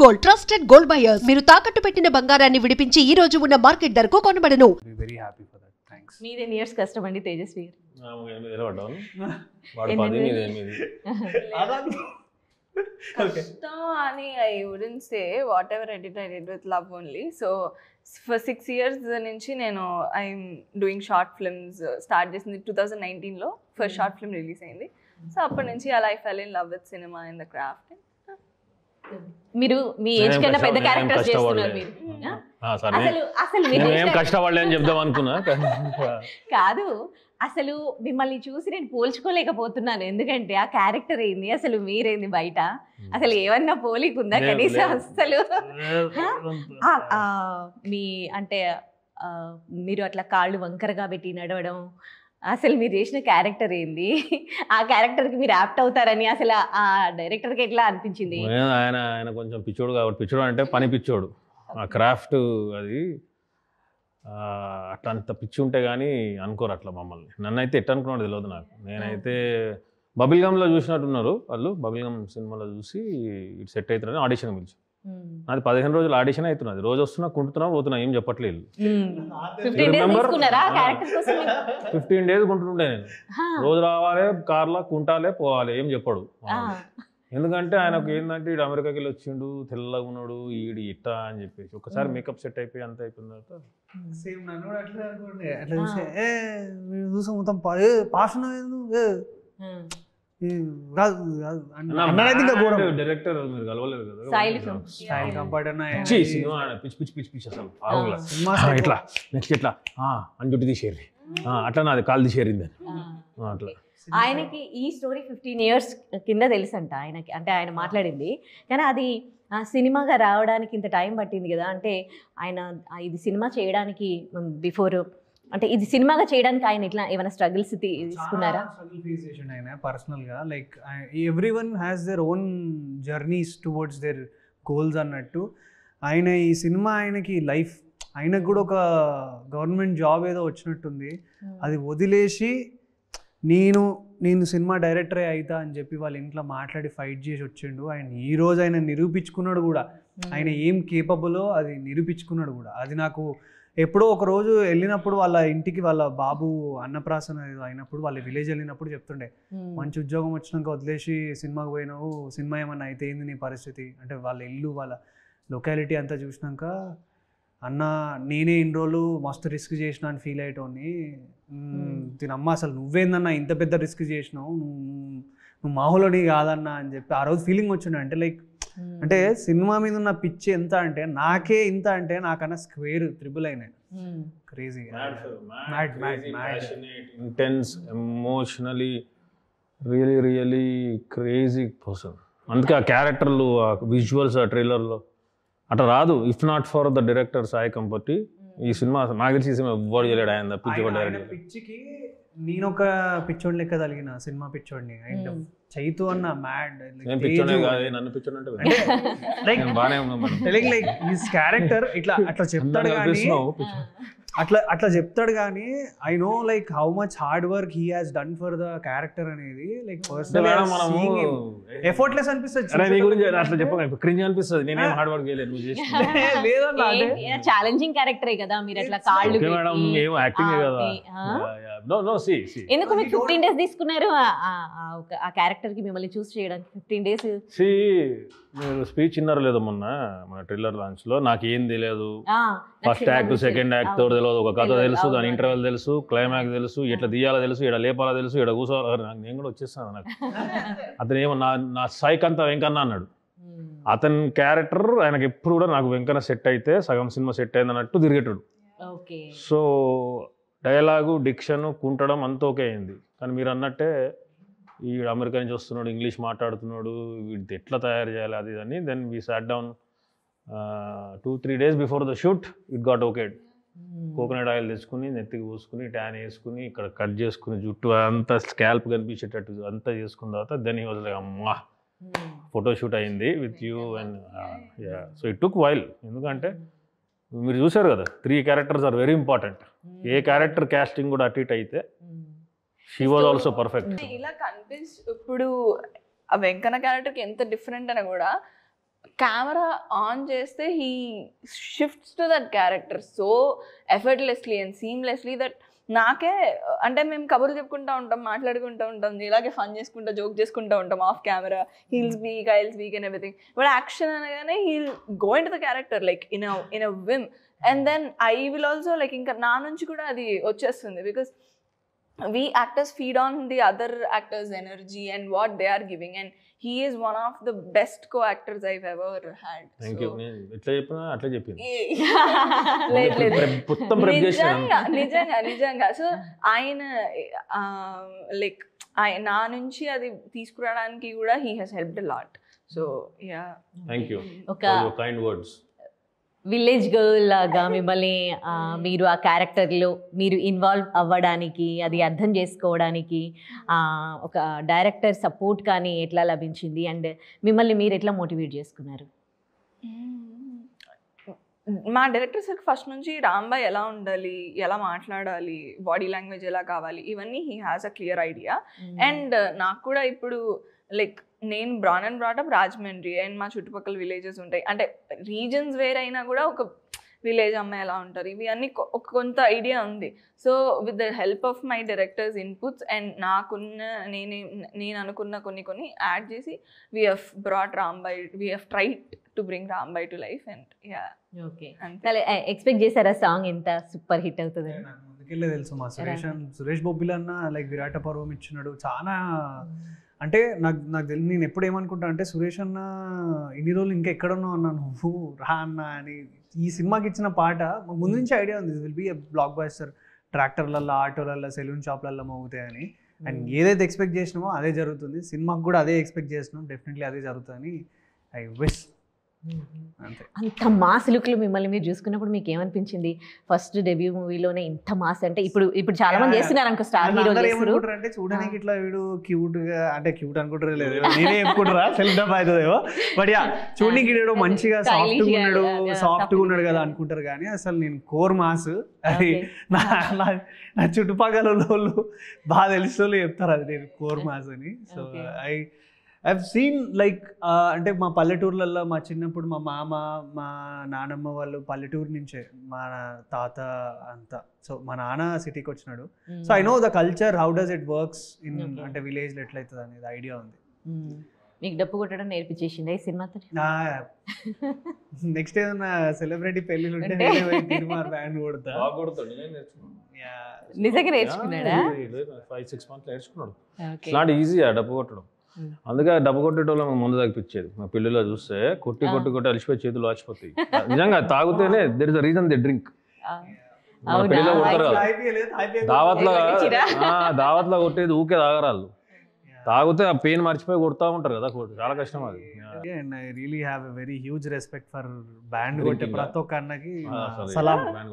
Gold trusted gold buyers మీరు తాకట్టు పెట్టిన బంగారాన్ని విడిపించి ఈ రోజు ఉన్న మార్కెట్ ధరకు కొనబడను. Very happy for that. Thanks. మీదే ఇయర్స్ కష్టం అండి తేజస్వి గారు. కష్టం అని I wouldn't say whatever edit I did with love only. So for 6 years నుంచి నేను I'm doing short films start చేసింది 2019లో ఫస్ట్ షార్ట్ ఫిల్మ్ రిలీజ్ అయింది. సో అప్పటి నుంచి అలా I fell in love with cinema in the craft. మీరు మీ ఏజ్ కన్నా పెద్ద క్యారెక్టర్స్ చేస్తున్నారు మీరు. అసలు మీరు కష్టపడలే అని చెప్దాం అనుకున్నా కాదు, అసలు మిమ్మల్ని చూసి నేను పోల్చుకోలేకపోతున్నాను. ఎందుకంటే ఆ క్యారెక్టర్ ఏంది, అసలు మీరేంది బయట, అసలు ఏమన్నా పోలికుందా కనీసం? అసలు మీ అంటే మీరు అట్లా కాళ్ళు వంకరగా పెట్టి నడవడం, అసలు మీరు చేసిన క్యారెక్టర్ ఏంది, ఆ క్యారెక్టర్కి మీరు యాప్ట్ అవుతారని అసలు ఆ డైరెక్టర్కి ఎట్లా అనిపించింది? ఆయన కొంచెం పిచ్చోడు కాబట్టి, పిచ్చోడు అంటే పని పిచ్చోడు, ఆ క్రాఫ్ట్ అది అట్లా అంత పిచ్చి ఉంటే కానీ అనుకోరు అట్లా మమ్మల్ని. నన్నైతే ఎట్లా అనుకున్నాడు తెలియదు నాకు. నేనైతే బబుల్ గమ్లో చూసినట్టున్నారు వాళ్ళు, బబుల్ గమ్ సినిమాలో చూసి ఇటు సెట్ అవుతున్నారని ఆడిషన్ పిలిచి, అది 15 రోజులు ఆడిషన్ అవుతున్నది. రోజు వస్తున్నా కుంటున్నా పోతున్నా, ఏం చెప్పట్లేదు. 15 days కుంటుండే నేను. రోజు రావాలి, కార్లో కుంటాలే పోవాలి, ఏం చెప్పాడు. ఎందుకంటే ఆయనకు ఏంటంటే ఇటు అమెరికాకి వెళ్ళి వచ్చిండు, తెల్లగా ఉన్నాడు, ఈడు ఇట్టా అని చెప్పేసి ఒకసారి మేకప్ సెట్ అయిపోయి అంత అయిపోయిన తర్వాత సేమ్ నన్ను కూడా అట్లా అనుకోండి. అట్లా చూసే చూసా మొత్తం పాషన్ డైరెక్టర్ మీరు కలవలేదు కదా, స్టైల్ కంఫర్ట్ అన్న పిచ్చి పిచ్చి పిచ్చి పిచ్చి అసలు ఎట్లా నెక్స్ట్ ఎట్లా అని చుట్టూ తీసేరి అట్లా నాది కాలు తీసేరింది అట్లా. ఆయనకి ఈ స్టోరీ 15 years కింద తెలుసంట ఆయనకి, అంటే ఆయన మాట్లాడింది. కానీ అది సినిమాగా రావడానికి ఇంత టైం పట్టింది కదా, అంటే ఆయన ఇది సినిమా చేయడానికి బిఫోర్, అంటే ఇది సినిమాగా చేయడానికి ఆయన ఇట్లా ఏమైనా స్ట్రగుల్స్ తీసుకున్నారా? స్ట్రగుల్ ఫేస్ చేసిండు ఆయన పర్సనల్గా. Like every one has their own journeys towards there goals అన్నట్టు. ఆయన ఈ సినిమా ఆయనకి లైఫ్, ఆయనకు కూడా ఒక గవర్నమెంట్ జాబ్ ఏదో వచ్చినట్టుంది, అది వదిలేసి నేను సినిమా డైరెక్టరే అవుతా అని చెప్పి వాళ్ళ ఇంట్లో మాట్లాడి ఫైట్ చేసి వచ్చిండు. ఆయన ఈరోజు ఆయన నిరూపించుకున్నాడు కూడా, ఆయన ఏం కేపబులో అది నిరూపించుకున్నాడు కూడా. అది నాకు ఎప్పుడో ఒక రోజు వెళ్ళినప్పుడు వాళ్ళ ఇంటికి వాళ్ళ బాబు అన్నప్రాసన అయినప్పుడు వాళ్ళ విలేజ్ వెళ్ళినప్పుడు చెప్తుండే, మంచి ఉద్యోగం వచ్చినాక వదిలేసి సినిమాకి పోయినావు, సినిమా ఏమన్నా అయితే ఏంది నీ పరిస్థితి అంటే, వాళ్ళ ఇల్లు వాళ్ళ లొకాలిటీ అంతా చూసినాక అన్న నేనే ఇన్ని రోజులు మస్తు రిస్క్ చేసిన అని ఫీల్ అయ్యేటోని, తినమ్మ అసలు నువ్వేందన్నా ఇంత పెద్ద రిస్క్ చేసినావు, నువ్వు మామూలుని కాదన్నా అని చెప్పి ఆ రోజు ఫీలింగ్ వచ్చిండే. అంటే లైక్ అంటే సినిమా మీద ఉన్న పిచ్చి ఎంత అంటే నాకే ఇంత అంటే నాకన్నా స్క్వేర్ త్రిబుల్ అయినాయి. Crazy, intense, emotionally really really crazy person. అందుకే ఆ క్యారెక్టర్లు, ఆ విజువల్స్, ఆ ట్రైలర్లో అట్లా రాదు. If not for the director Sai Kamparthi ఈ సినిమా నాకు తెలిసి ఈ సినిమా ఎవ్వరు చేయలేడు. ఆయన పిచ్చికి నేను ఒక పిచ్చోడి లెక్క తగిలిన సినిమా పిచ్చోడిని. అండ్ చైతు అన్న మ్యాడ్ నన్ను పిచ్చోడు అంటే లైక్ హిస్ క్యారెక్టర్ ఇట్లా అట్లా చెప్తాడు కానీ అట్లా చెప్తాడు కానీ I know like how much hard work he has done for the character అనేది. లైక్ పర్సనల్ ఎఫర్ట్లెస్ అనిపిస్తుంది. అట్లా చెప్పండి క్రింజ్ అనిపిస్తుంది. నేనేం హార్డ్ వర్క్ చేయలేదు, నువ్వు చేసి ఛాలెంజింగ్ క్యారెక్టరే కదా మీరు అట్లా కాళ్ళు మేడం ఏం యాక్టింగ్ కదా. ఎందుకు మీకు 15 days తీసుకున్నారు ఆ క్యారెక్టర్ కి మిమ్మల్ని చూస్ చేయడానికి? 15 days మీరు స్పీచ్ విన్నారో లేదో మొన్న మన ట్రైలర్ లాంచ్ లో, నాకు ఏం తెలియదు, first act second act third తెలియదు, ఒక కథ తెలుసు, దాని ఇంటర్వెల్ తెలుసు, క్లైమాక్స్ తెలుసు, ఎట్లా తీయాలో తెలుసు, ఇక్కడ లేపాలో తెలుసు, ఇక్కడ కూర్చోవాలి. నేను కూడా వచ్చేస్తాను. నాకు అతను ఏమో నా సైకంతా వెంకన్న అన్నాడు. అతని క్యారెక్టర్ ఆయనకి ఎప్పుడు కూడా నాకు వెంకన్న సెట్ అయితే సగం సినిమా సెట్ అయింది అన్నట్టు తిరిగేటాడు. సో డైలాగు, డిక్షన్, కుంటడం అంతా ఓకే అయింది. కానీ మీరు అన్నట్టే ఈ అమెరికా నుంచి వస్తున్నాడు, ఇంగ్లీష్ మాట్లాడుతున్నాడు, వీటి ఎట్లా తయారు చేయాలి అది అని. Then we sat down 2-3 days before the shoot. It got okayed. Coconut oil తెచ్చుకుని నెత్తికి పూసుకుని ట్యాన్ వేసుకుని ఇక్కడ కట్ చేసుకుని జుట్టు అంతా స్కాల్ప్ కనిపించేటట్టు అంతా చేసుకున్న తర్వాత దెన్ హీ వాజ్ లైక్ అమ్మా ఫోటోషూట్ అయింది with you and so it took while. ఎందుకంటే మీరు చూసారు కదా 3 characters ఆర్ వెరీ ఇంపార్టెంట్. ఏ క్యారెక్టర్ కాస్టింగ్ కూడా అటు ఇటు అయితే షీ వాజ్ ఆల్సో పర్ఫెక్ట్. ఇలా ఇప్పుడు ఆ వెంకన్న క్యారెక్టర్కి ఎంత డిఫరెంట్ అని కూడా కెమెరా ఆన్ చేస్తే he shifts to that character so effortlessly and seamlessly that నాకే అంటే మేము కబుర్లు చెప్పుకుంటూ ఉంటాం, మాట్లాడుకుంటూ ఉంటాం, ఇలాగే ఫన్ చేసుకుంటా జోక్ చేసుకుంటూ ఉంటాం off camera, he'll speak I'll speak and everything. But action అనగానే he'll go into the character like in a whim. And then I will also like ఇంకా నా నుంచి కూడా అది వచ్చేస్తుంది because we actors feed on the other actors' energy and what they are giving, and he is one of the best co-actors I've ever had. Thank you. ఎట్లా చెప్పినా అట్లా చెప్పింది. నిజంగా సో ఆయన లైక్ నా నుంచి అది తీసుకురావడానికి కూడా he has helped a lot. So yeah. Thank you for your kind words. Village girl లాగా మిమ్మల్ని మీరు ఆ క్యారెక్టర్లో మీరు ఇన్వాల్వ్ అవ్వడానికి, అది అర్థం చేసుకోవడానికి ఒక డైరెక్టర్ సపోర్ట్ కానీ ఎట్లా లభించింది అండ్ మిమ్మల్ని మీరు ఎట్లా మోటివేట్ చేసుకున్నారు? మా డైరెక్టర్ సార్ ఫస్ట్ నుంచి రాంబాయ్ ఎలా ఉండాలి, ఎలా మాట్లాడాలి, బాడీ లాంగ్వేజ్ ఎలా కావాలి, ఇవన్నీ he has a clear idea. And నాకు కూడా ఇప్పుడు లైక్ నేను bran and brought up Rajahmundry and మా చుట్టుపక్కల విలేజెస్ ఉంటాయి, అంటే రీజన్స్ వేరైనా కూడా ఒక విలేజ్ అమ్మాయి ఎలా ఉంటారు ఇవి అన్నీ కొంత ఐడియా ఉంది. So with the help of my directors inputs and నాకున్న నేను అనుకున్న కొన్ని యాడ్ చేసి we have brought Rambai, we have tried to bring Rambai to life. And yeah okay, expect చేశారా సాంగ్ ఎంత సూపర్ హిట్ అవుతుంది? నాకు ముందుకెళ్ళే తెలుసు మా సురేష్ బొబ్బిల్ అన్న లైక్ విరాట పర్వం ఇచ్చినాడు చాలా. అంటే నాకు తెలియదు, నేను ఎప్పుడు ఏమనుకుంటా అంటే సురేష్ అన్న ఇన్ని రోజులు ఇంకా ఎక్కడున్నావు అన్నా నువ్వు రా అన్న అని. ఈ సినిమాకి ఇచ్చిన పాట ముందు నుంచి ఐడియా ఉంది, will be a blockbuster, ట్రాక్టర్లలో ఆటోలలో సెలూన్ షాప్లలో మోగుతాయని. అండ్ ఏదైతే ఎక్స్పెక్ట్ చేసినామో అదే జరుగుతుంది, సినిమాకి కూడా అదే ఎక్స్పెక్ట్ చేసినాం, డెఫినెట్లీ అదే జరుగుతుందని ఐ విష్. అంత మాస్ లుక్లు మిమ్మల్ని మీరు చూసుకున్నప్పుడు మీకు ఏమనిపించింది? ఫస్ట్ డెబ్యూ మూవీలోనే ఇంత మాస్ అంటే ఇప్పుడు చాలా మంది చేస్తున్నారు అనుకో, స్టార్ హీరోలు అంటే చూడడానికి ఇట్లా వీడు క్యూట్ గా, అంటే క్యూట్ అనుకుంటారు లేదు నేనే చెప్పుకుంటారా సెల్ఫ్ డబ్ అవుతుందేమో, బట్ యా చూడడానికి వీడు మంచిగా సాఫ్ట్ గా ఉన్నాడు కదా అనుకుంటారు. కానీ అసలు నేను కోర్ మాస్ అది నా చుట్టుపక్కల వాళ్ళు బాగా తెలిసిన వాళ్ళు చెప్తారు అది నేను కోర్ మాస్ అని. సో I've seen like అంటే మా పల్లెటూర్లలో మా చిన్నప్పుడు మా మామ మా నానమ్మ వాళ్ళు పల్లెటూరు నుంచే, మా తాత అంతా. సో మా నాన్న సిటీకి వచ్చినాడు, so I know the culture, how does it works in అంటే విలేజ్లో ఎట్లయితుంది అనేది ఐడియా ఉంది. మీకు డప్పు కొట్టడం నేర్పించేసింది ఈ సినిమాతో? నెక్స్ట్ ఏదైనా సెలబ్రిటీ పెళ్ళిళ్ళు ఉంటే బ్యాండ్ కొడతా. నిజంగా నేర్చుకున్నాడా? 5-6 months నేర్చుకున్నాడు. ఇట్స్ నాట్ ఈజీ డప్పు కొట్టడం. అందుకే డబ్బు కొట్టేటోళ్ళు ముందు తగ్గిపించేది. మా పిల్లలు చూస్తే కొట్టి అలిసిపోయి చేతులు వాచిపోతాయి. నిజంగా తాగితేనే there is a reason they drink. పిల్లలు కొడతారు కదా దావత్లో కొట్టేది ఊకే తాగరాళ్ళు, తాగితే ఆ పెయిన్ మర్చిపోయి కొడతా ఉంటారు కదా, చాలా కష్టం అది. And I really have a very huge respect for band కొట్టే ప్రతి ఒక్క అన్నకి సలాం.